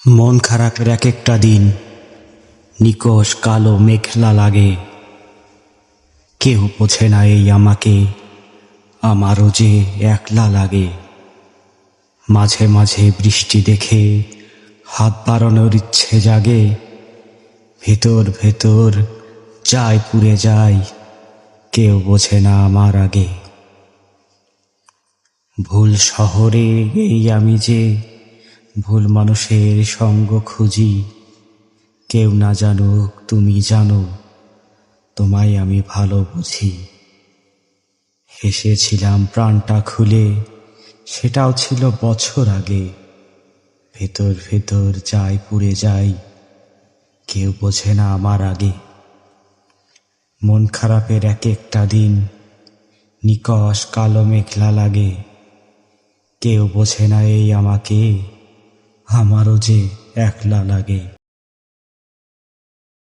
মন খারাপের এক একটা দিন নিকষ কালো মেঘলা লাগে। কেউ বোঝে না এই আমাকে, আমারও যে একলা লাগে। মাঝে মাঝে বৃষ্টি দেখে হাত বাড়ানোর ইচ্ছে জাগে। ভেতর ভেতর যায় পুড়ে যায়, কেউ বোঝে না আমার আগে। ভুল শহরে এই আমি যে ভুল মানুষের সঙ্গ খুঁজি। কেউ না জানুক তুমি জানো, তোমায় আমি ভালো বুঝি। হেসেছিলাম প্রাণটা খুলে, সেটাও ছিল বছর আগে। ভেতর ভেতর যায় পুড়ে যায়, কেউ বোঝে না আমার আগে। মন খারাপের এক একটা দিন নিকষ কালো মেঘলা লাগে। কেউ বোঝে না এই আমাকে, আমারও যে একলা লাগে।